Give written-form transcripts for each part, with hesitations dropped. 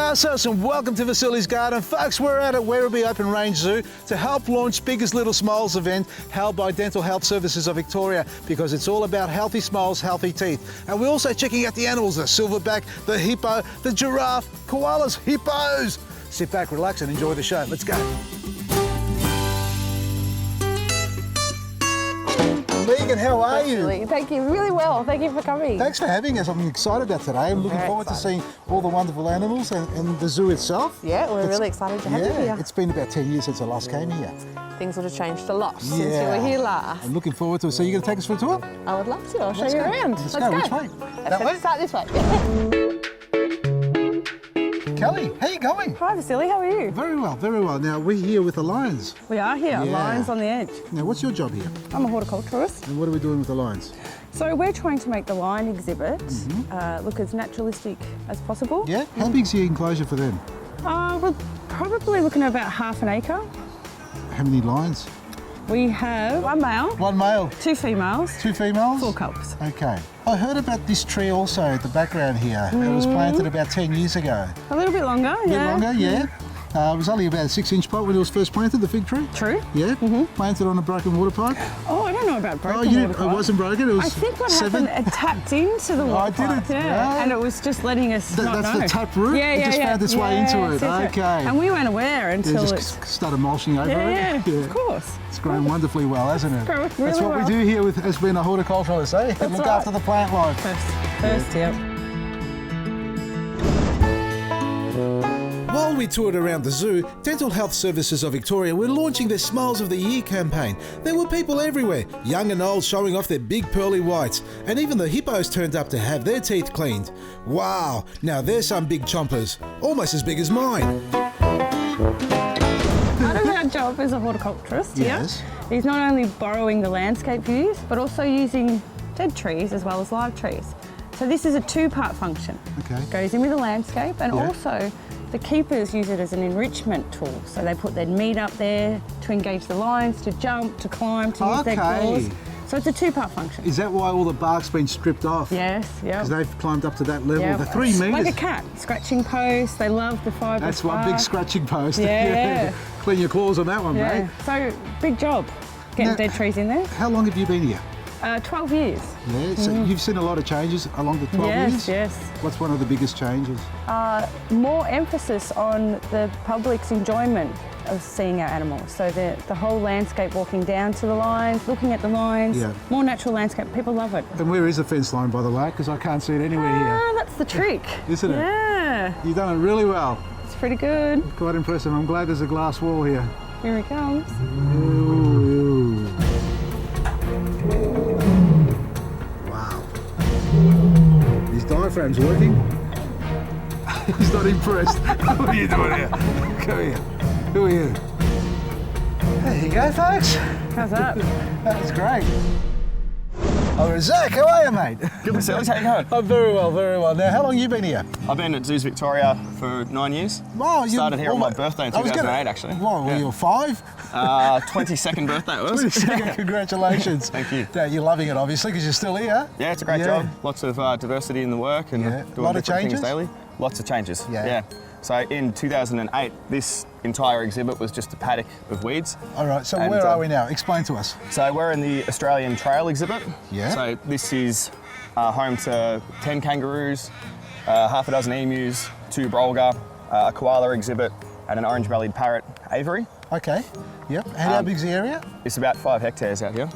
Grassland and welcome to Vasili's Garden. Folks, we're at Werribee Open Range Zoo to help launch Biggest Little Smiles event held by Dental Health Services of Victoria, because it's all about healthy smiles, healthy teeth. And we're also checking out the animals, the silverback, the hippo, the giraffe, koalas, hippos. Sit back, relax and enjoy the show. Let's go. Megan, how are you? Thank you, really well. Thank you for coming. Thanks for having us. I'm excited about today. I'm looking forward to seeing all the wonderful animals and the zoo itself. Yeah, we're really excited to have you here. It's been about 10 years since I last came here. Things would have changed a lot since you were here last. I'm looking forward to it. So you're going to take us for a tour? I would love to. I'll show you around. Let's go. Which way? That way? Start this way. Kelly, how you going? Hi Vasili, how are you? Very well, very well. Now, we're here with the lions. We are here, lions on the edge. Now, what's your job here? I'm a horticulturist. And what are we doing with the lions? So we're trying to make the lion exhibit look as naturalistic as possible. Yeah? How big's the enclosure for them? We're probably looking at about half an acre. How many lions? We have one male. One male. Two females. Two females? 4 cubs. Okay. I heard about this tree also at the background here. It was planted about 10 years ago. A little bit longer, A bit longer, yeah. It was only about a 6-inch pot when it was first planted, the fig tree. True. Yeah. Planted on a broken water pipe. Oh, I don't know about broken water pipe. It wasn't broken. It was I think what happened, it tapped into the water pipe. Did it? Yeah. And it it was just letting us not know. That's the tap root? It just found its way into it. Okay. And we weren't aware until it just started mulching over it. Yeah, of course. It's grown wonderfully well, hasn't it? Really That's what we do here as being a horticulturalist, eh? Look after the plant life. First, yeah. While we toured around the zoo, Dental Health Services of Victoria were launching their Smiles of the Year campaign. There were people everywhere, young and old, showing off their big pearly whites, and even the hippos turned up to have their teeth cleaned. Wow, now there's some big chompers, almost as big as mine. Part of our job as a horticulturist here is not only borrowing the landscape views, but also using dead trees as well as live trees. So this is a 2-part function. Okay. It goes in with the landscape, and also the keepers use it as an enrichment tool. So they put their meat up there to engage the lions, to jump, to climb, to use their claws. So it's a 2-part function. Is that why all the bark's been stripped off? Yes, yeah. Because they've climbed up to that level, the 3 metres. Like a cat, scratching posts, they love the fibre. That's one big scratching post. Yeah. Clean your claws on that one, mate. So, big job getting dead trees in there. How long have you been here? 12 years. Yeah, so you've seen a lot of changes along the 12 years? Yes. What's one of the biggest changes? More emphasis on the public's enjoyment of seeing our animals. So the whole landscape, walking down to the lions, looking at the lions, more natural landscape, people love it. And where is the fence line, by the way? Because I can't see it anywhere here. That's the trick. Isn't it? Yeah. You've done it really well. It's pretty good. Quite impressive. I'm glad there's a glass wall here. Here he comes. Ooh. Wow. His diaphragm's working. He's not impressed. What are you doing here? Come here. Who are you? There you go, folks. How's that? That's great. Oh, Zach, how are you, mate? Good, Vasilis. How you going? I'm very well, very well. Now, how long have you been here? I've been at Zoos Victoria for 9 years. Wow, started here on my birthday in 2008, actually. Wow, well, you were 5? 22nd birthday it was. 22nd, congratulations. Thank you. Now, you're loving it, obviously, because you're still here. Yeah, it's a great job. Lots of diversity in the work and doing a lot of different changes? things daily. Lots of changes, yeah. So in 2008, this entire exhibit was just a paddock of weeds. All right, so where are we now? Explain to us. So we're in the Australian Trail exhibit. Yeah. So this is home to 10 kangaroos, half a dozen emus, 2 brolga, a koala exhibit, and an orange-bellied parrot aviary. Okay, yep. And how big's the area? It's about 5 hectares out here.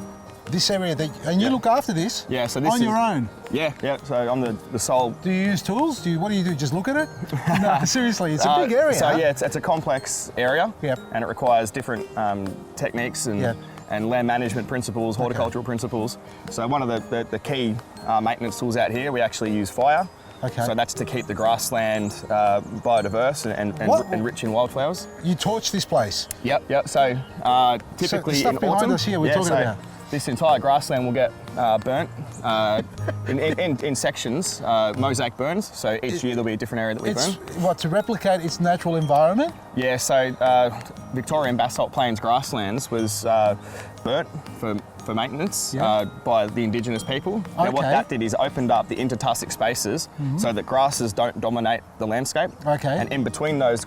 This area, and you look after this? Yeah, so this on your own? Yeah, so I'm the sole. Do you use tools? What do you do, just look at it? No, seriously, it's a big area. So yeah, it's a complex area, and it requires different techniques and land management principles, horticultural principles. So one of the key maintenance tools out here, we actually use fire. Okay. So that's to keep the grassland biodiverse and rich in wildflowers. You torch this place? Yep. So typically so the stuff in behind autumn, us here we're talking about. This entire grassland will get burnt in sections, mosaic burns. So each year there'll be a different area that we burn. What, to replicate its natural environment? Yeah, so Victorian basalt plains grasslands was burnt for maintenance by the indigenous people. Now what that did is opened up the intertussock spaces so that grasses don't dominate the landscape. And in between those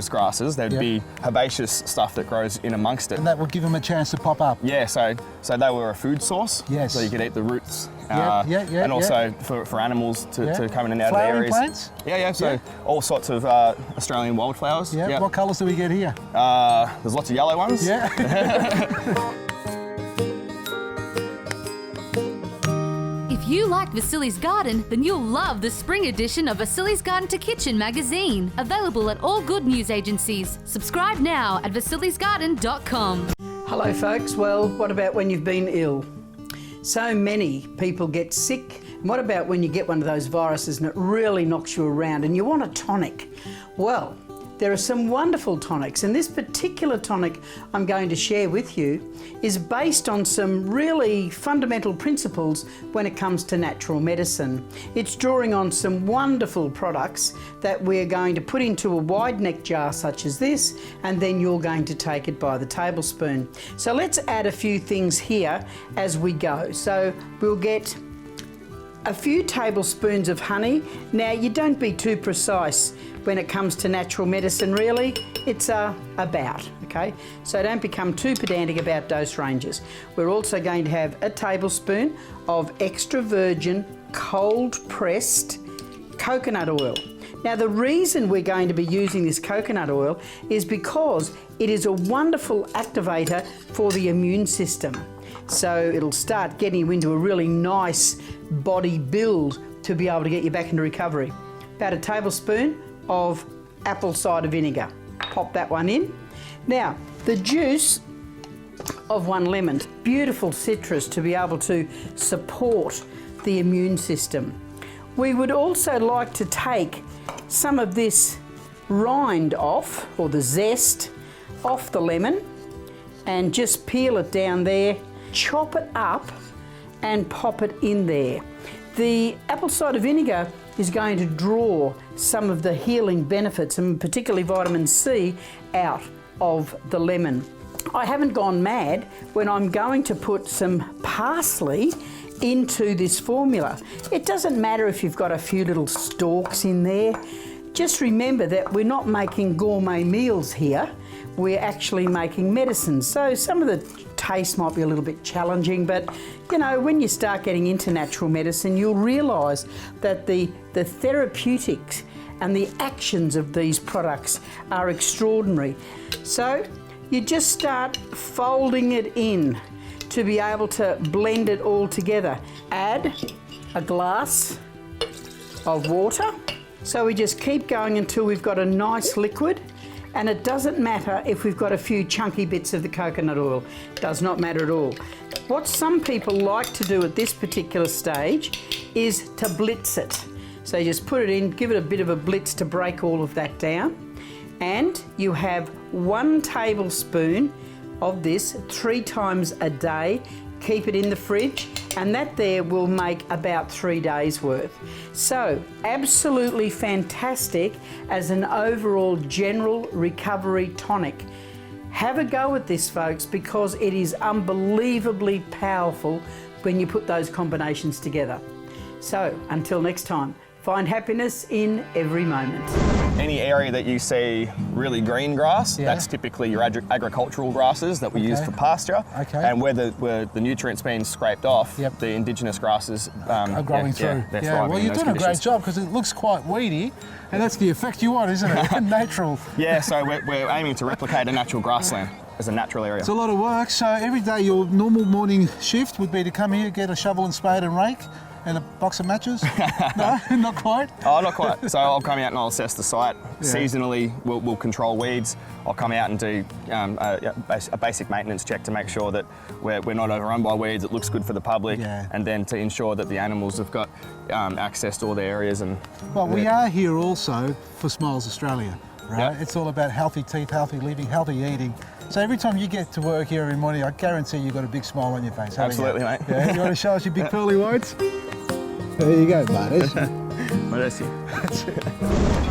grasses there'd be herbaceous stuff that grows in amongst it. And that would give them a chance to pop up. Yeah, so they were a food source. Yes. So you could eat the roots. And also for animals to come in and out of the areas. Plants? Yeah, so all sorts of Australian wildflowers. Yeah. What colours do we get here? There's lots of yellow ones. Yeah. If you like Vasili's Garden, then you'll love the spring edition of Vasili's Garden to Kitchen magazine, available at all good news agencies. Subscribe now at vasilisgarden.com. Hello folks, well, what about when you've been ill? So many people get sick. And what about when you get one of those viruses and it really knocks you around and you want a tonic? Well, there are some wonderful tonics, and this particular tonic I'm going to share with you is based on some really fundamental principles when it comes to natural medicine. It's drawing on some wonderful products that we're going to put into a wide neck jar such as this, and then you're going to take it by the tablespoon. So let's add a few things here as we go. So we'll get a few tablespoons of honey. Now, you don't be too precise when it comes to natural medicine, really. It's about, okay? So don't become too pedantic about dose ranges. We're also going to have a tablespoon of extra virgin cold pressed coconut oil. Now, the reason we're going to be using this coconut oil is because it is a wonderful activator for the immune system. So it'll start getting you into a really nice body build to be able to get you back into recovery. About a tablespoon of apple cider vinegar. Pop that one in. Now, the juice of 1 lemon, beautiful citrus to be able to support the immune system. We would also like to take some of this rind off, or the zest off the lemon, and just peel it down there, chop it up and pop it in there. The apple cider vinegar is going to draw some of the healing benefits, and particularly vitamin C, out of the lemon. I haven't gone mad when I'm going to put some parsley into this formula. It doesn't matter if you've got a few little stalks in there. Just remember that we're not making gourmet meals here. We're actually making medicines. So some of the taste might be a little bit challenging, but you know, when you start getting into natural medicine, you'll realise that the therapeutics and the actions of these products are extraordinary. So you just start folding it in to be able to blend it all together. Add a glass of water. So we just keep going until we've got a nice liquid. And it doesn't matter if we've got a few chunky bits of the coconut oil. It does not matter at all. What some people like to do at this particular stage is to blitz it. So you just put it in, give it a bit of a blitz to break all of that down. And you have 1 tablespoon of this 3 times a day. Keep it in the fridge, and that there will make about 3 days worth. So absolutely fantastic as an overall general recovery tonic. Have a go at this, folks, because it is unbelievably powerful when you put those combinations together. So until next time, find happiness in every moment. Any area that you see really green grass, that's typically your agricultural grasses that we use for pasture. And where the nutrients being scraped off, the indigenous grasses are growing through. Well, you're doing a great job because it looks quite weedy, and that's the effect you want, isn't it? Natural. Yeah, so we're aiming to replicate a natural grassland as a natural area. It's a lot of work. So every day your normal morning shift would be to come here, get a shovel and spade and rake, and a box of matches? No, not quite? Oh, not quite. So I'll come out and I'll assess the site. Seasonally, we'll control weeds. I'll come out and do a basic maintenance check to make sure that we're not overrun by weeds, it looks good for the public, and then to ensure that the animals have got access to all the areas. Well, we are here also for Smiles Australia, right? It's all about healthy teeth, healthy living, healthy eating, So every time you get to work here every morning, I guarantee you've got a big smile on your face. Absolutely, you? mate. Yeah, you want to show us your big pearly whites? There you go, buddy.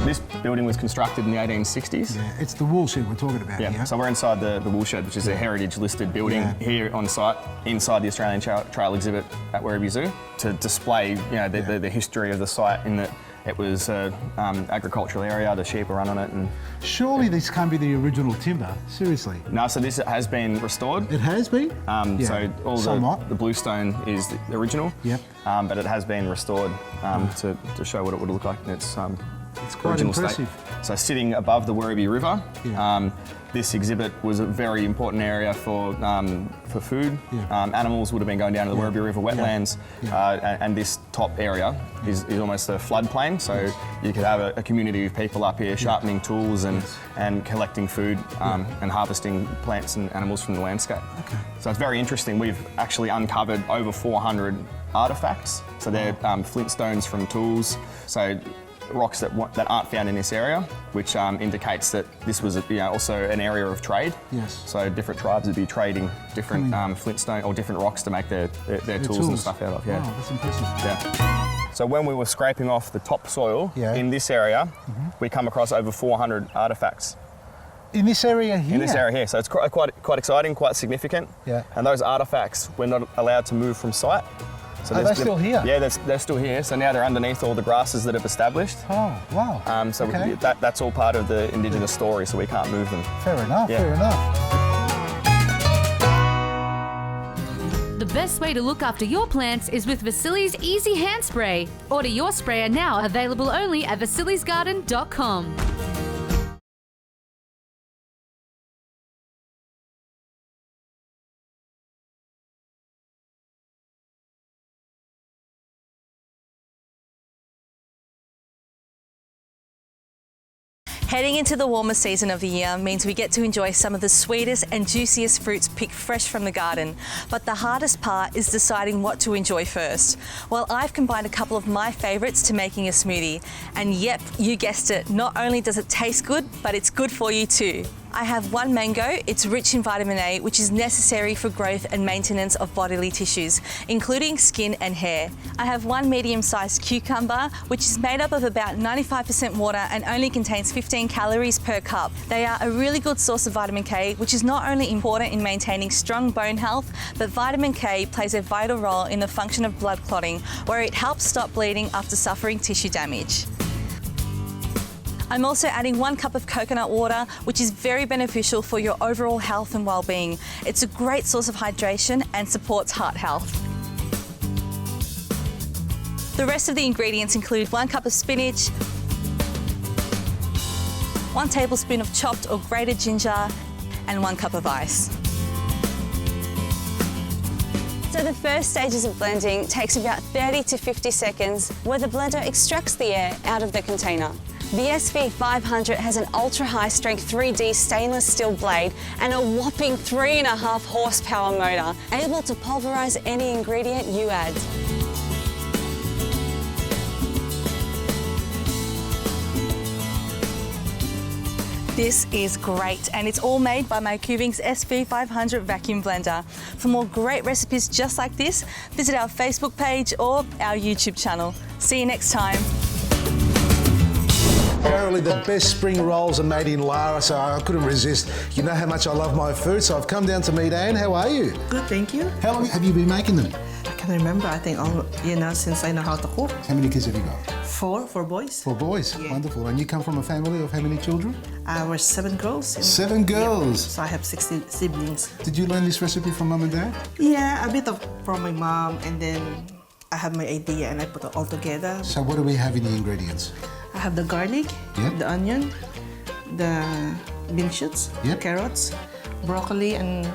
This building was constructed in the 1860s. Yeah, it's the wool shed we're talking about here. So we're inside the wool shed, which is a heritage listed building here on site, inside the Australian Trail exhibit at Werribee Zoo, to display the history of the site in that it was an agricultural area, the sheep are run on it. And surely this can't be the original timber, seriously? No, so this has been restored. It has been? So all the bluestone is the original, but it has been restored to show what it would look like in its quite impressive. State. So sitting above the Werribee River, this exhibit was a very important area for food. Animals would have been going down to the Werribee River wetlands, and this top area is almost a floodplain. So you could have a community of people up here sharpening tools and collecting food and harvesting plants and animals from the landscape. Okay. So it's very interesting. We've actually uncovered over 400 artefacts. So they're flintstones from tools. So rocks that aren't found in this area, which indicates that this was also an area of trade. Yes. So different tribes would be trading different flintstone or different rocks to make their tools and stuff out of. Yeah. Wow, that's impressive. Yeah. So when we were scraping off the topsoil in this area, we come across over 400 artefacts. In this area here? In this area here. So it's quite exciting, quite significant. Yeah. And those artefacts we're not allowed to move from site. So they're still here? Yeah, they're still here. So now they're underneath all the grasses that have established. Oh, wow. That's all part of the Indigenous story, so we can't move them. Fair enough, fair enough. The best way to look after your plants is with Vasili's Easy Hand Spray. Order your sprayer now, available only at vasilisgarden.com. Heading into the warmer season of the year means we get to enjoy some of the sweetest and juiciest fruits picked fresh from the garden. But the hardest part is deciding what to enjoy first. Well, I've combined a couple of my favourites to making a smoothie. And yep, you guessed it, not only does it taste good, but it's good for you too. I have one mango. It's rich in vitamin A, which is necessary for growth and maintenance of bodily tissues, including skin and hair. I have one medium-sized cucumber, which is made up of about 95% water and only contains 15 calories per cup. They are a really good source of vitamin K, which is not only important in maintaining strong bone health, but vitamin K plays a vital role in the function of blood clotting, where it helps stop bleeding after suffering tissue damage. I'm also adding 1 cup of coconut water, which is very beneficial for your overall health and well-being. It's a great source of hydration and supports heart health. The rest of the ingredients include 1 cup of spinach, 1 tablespoon of chopped or grated ginger, and 1 cup of ice. So the first stages of blending takes about 30 to 50 seconds, where the blender extracts the air out of the container. The SV500 has an ultra-high strength 3D stainless steel blade and a whopping 3.5 horsepower motor, able to pulverise any ingredient you add. This is great, and it's all made by my Cubings SV500 vacuum blender. For more great recipes just like this, visit our Facebook page or our YouTube channel. See you next time. Apparently the best spring rolls are made in Lara, so I couldn't resist. You know how much I love my food, so I've come down to meet Anne. How are you? Good, thank you. How long have you been making them? I can remember, I think, since I know how to cook. How many kids have you got? 4 boys. 4 boys, yeah. Wonderful. And you come from a family of how many children? We're 7 girls. 7 girls? Yeah. So I have 16 siblings. Did you learn this recipe from Mum and Dad? Yeah, a bit from my mom, and then I have my idea and I put it all together. So what do we have in the ingredients? I have the garlic, the onion, the bean shoots, carrots, broccoli, and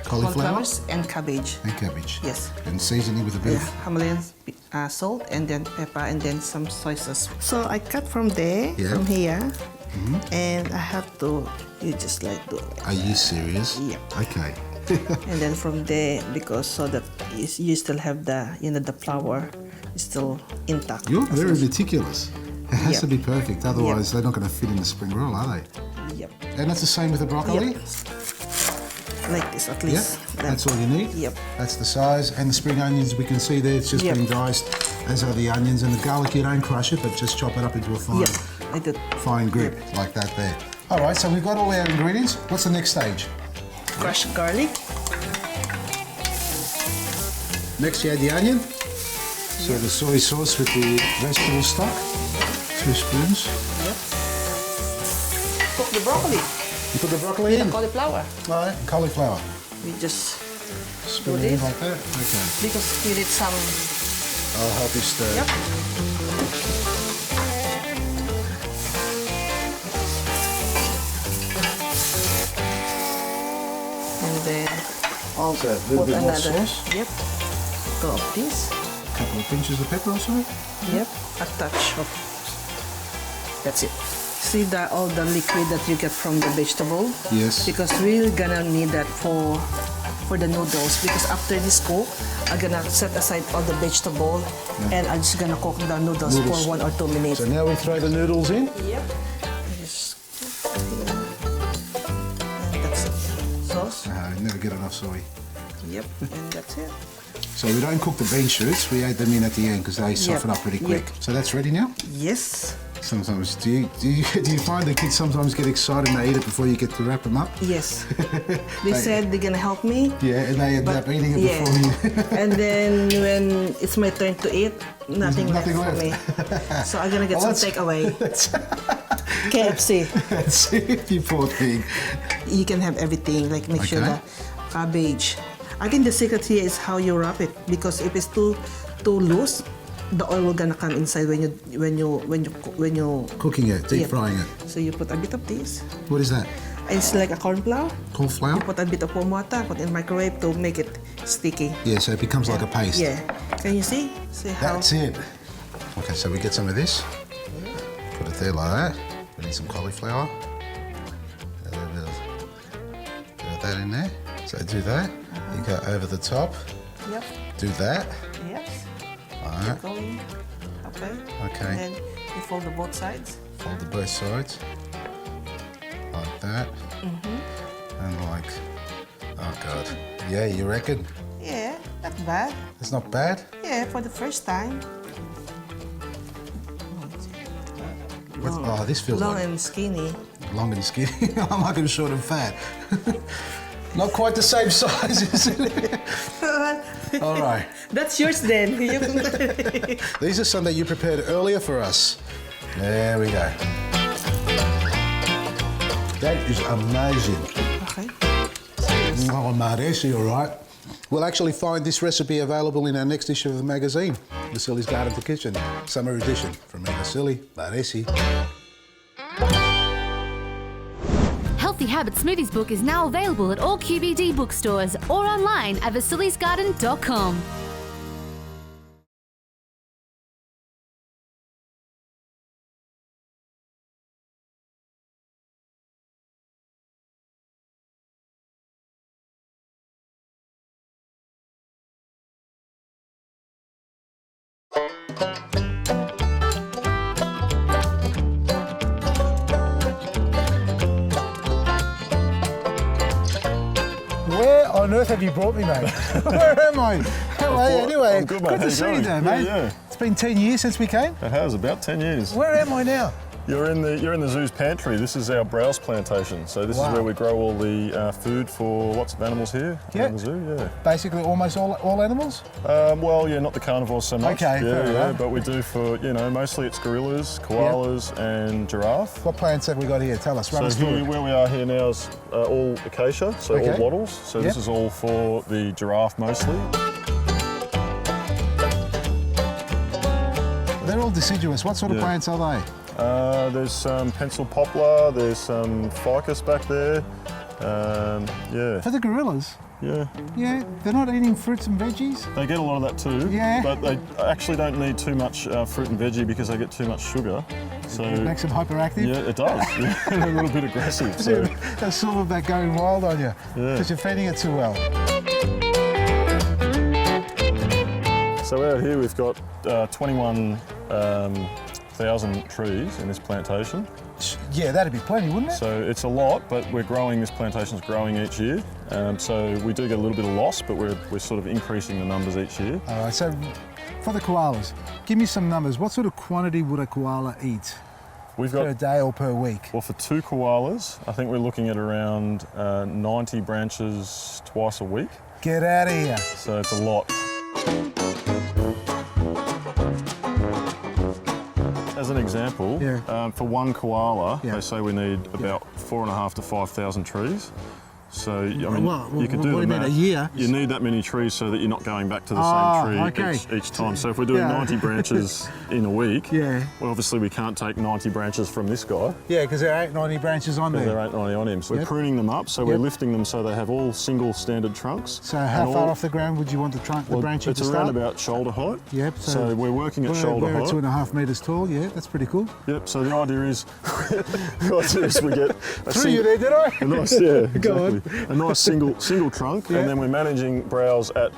cauliflowers, and cabbage. And cabbage. Yes. And seasoning with a bit of Himalayan salt, and then pepper, and then some soy sauce. So I cut from there, from here, and I have to, you just like do it. Are you serious? Yeah. Okay. And then from there, because so that you still have the, the flour is still intact. You're very meticulous. It has to be perfect, otherwise they're not going to fit in the spring roll, are they? Yep. And that's the same with the broccoli? Yep. like this at least. Yep, that's all you need. Yep. That's the size. And the spring onions we can see there, it's just been diced, as are the onions. And the garlic, you don't crush it, but just chop it up into a fine grip, like that there. All right, so we've got all our ingredients. What's the next stage? Crushed garlic. Next you add the onion. So the soy sauce with the vegetable stock. 2 spoons. Yep. Cook the broccoli. You put the broccoli in? The cauliflower. All right, cauliflower. We just spoon it in like that? Okay. Because we need some... I'll help you stir. Yep. And then I'll put another... Sauce. Yep. Go of this. A couple of pinches of pepper also? Yep. A touch of... That's it. See that all the liquid that you get from the vegetable? Yes. Because we're gonna need that for the noodles. Because after this cook, I'm gonna set aside all the vegetable and I'm just gonna cook the noodles for 1 or 2 minutes. So now we throw the noodles in? Yep. Just and that's it. Sauce. Never get enough soy. Yep. And that's it. So we don't cook the bean shoots, we add them in at the end because they soften up pretty quick. So that's ready now? Yes. Sometimes, do you find the kids sometimes get excited and they eat it before you get to wrap them up? Yes. They said they're gonna help me. Yeah, and they end up eating it before you. And then when it's my turn to eat, nothing left for me. So I'm gonna get some takeaway. KFC. That's it, you poor thing. You can have everything, like make sure the cabbage. I think the secret here is how you wrap it, because if it's too loose, the oil will gonna come inside when you cooking it, deep frying it. So you put a bit of this. What is that? It's like a corn flour. Corn flour? You put a bit of warm water, put in the microwave to make it sticky. Yeah, so it becomes like a paste. Yeah. Can you see? See how? That's it. Okay, so we get some of this. Put it there like that. We need some cauliflower. A little bit of that in there. So do that. You go over the top. Yep. Do that. Yep. Alright. Going. Okay. Okay. And then you fold the both sides. Fold the both sides. Like that. And like, oh God. Yeah, you reckon? Yeah, not bad. It's not bad? Yeah, for the first time. Oh, this feels long like... and skinny. Long and skinny? I'm like I'm short and fat. Not quite the same size, is it? All right. That's yours then. These are some that you prepared earlier for us. There we go. That is amazing. Okay. Oh, Maresi, all right. We'll actually find this recipe available in our next issue of the magazine, Vasili's Garden to Kitchen, Summer Edition. From me, Vasili, Maresi. Healthy Habits Smoothies book is now available at all QBD bookstores or online at vasilisgarden.com. Where on earth have you brought me, mate? Where am I? How are you? Anyway, good, mate. Good to see you there, mate. Yeah. It's been 10 years since we came. It has, about 10 years. Where am I now? You're in the zoo's pantry. This is our browse plantation. So this is where we grow all the food for lots of animals here in the zoo. Yeah. Basically, almost all animals. Well, yeah, not the carnivores so much. Okay, fair enough. But we do for mostly it's gorillas, koalas, and giraffe. What plants have we got here? Tell us. Run us So through. where we are here now is all acacia, so all wattles. So this is all for the giraffe mostly. They're all deciduous. What sort of plants are they? There's some pencil poplar, there's some ficus back there. Yeah. For the gorillas? Yeah. Yeah, they're not eating fruits and veggies? They get a lot of that too. Yeah. But they actually don't need too much fruit and veggie because they get too much sugar. So It makes them hyperactive? Yeah, it does. Yeah, a little bit aggressive. So. That silverback going wild on you because you're feeding it too well. So out here we've got 21,000 trees in this plantation. Yeah, that'd be plenty, wouldn't it? So it's a lot, but this plantation's growing each year. So we do get a little bit of loss, but we're sort of increasing the numbers each year. All right, so for the koalas, give me some numbers. What sort of quantity would a koala eat per day or per week? Well, for 2 koalas, I think we're looking at around 90 branches twice a week. Get out of here. So it's a lot. As an example, for 1 koala, they say we need about 4,500 to 5,000 trees. So, I mean, you could do the math. A year? You need that many trees so that you're not going back to the same tree each time. So if we're doing 90 branches in a week, well, obviously we can't take 90 branches from this guy. Yeah, because there ain't 90 branches on there. There ain't 90 on him. So we're pruning them up, so we're lifting them so they have all single standard trunks. So how far off the ground would you want the branching to start? It's around about shoulder height. Yep. So we're working at shoulder height. We're 2.5 metres tall, that's pretty cool. Yep, so the idea is, we get Threw you there, did I? A nice, exactly. A nice single trunk, and then we're managing browse at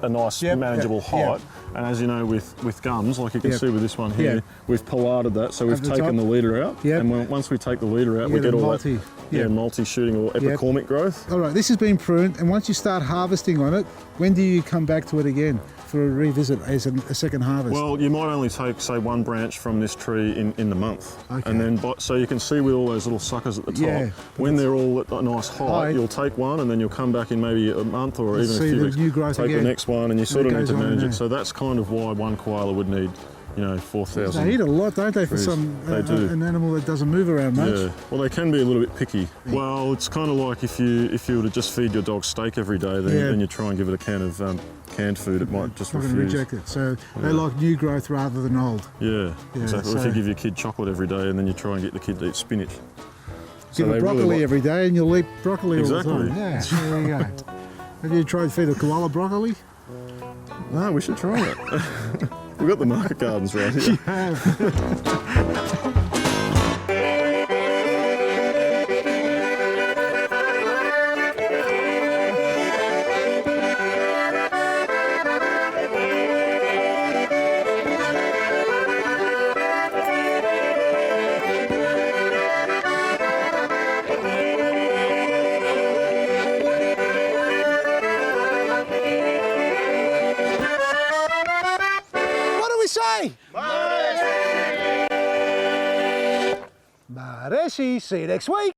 a nice manageable height. And as you know, with gums, like you can see with this one here, we've pollarded that, so we've taken the leader out. And once we take the leader out, we get all that multi-shooting or epicormic growth. All right, this has been pruned, and once you start harvesting on it, when do you come back to it again for a revisit as a second harvest? Well, you might only take, say, 1 branch from this tree in the month. Okay. And then, so you can see with all those little suckers at the top, when they're all at a nice height, you'll take one and then you'll come back in maybe a month or even a few weeks, take the next one, and you sort of need to manage it. So that's kind of why 1 koala would need 4,000. They eat a lot, don't they, for an animal that doesn't move around much? Yeah, well, they can be a little bit picky. Well, it's kind of like if you were to just feed your dog steak every day, then you try and give it a can of canned food, it might just refuse. Reject it. So they like new growth rather than old. Yeah, exactly. So if you give your kid chocolate every day and then you try and get the kid to eat spinach. Give it broccoli every day and you'll eat broccoli all the time. Yeah, there you go. Have you tried to feed a koala broccoli? No, we should try it. We've got the market gardens right here. You have. Mareshi, see you next week.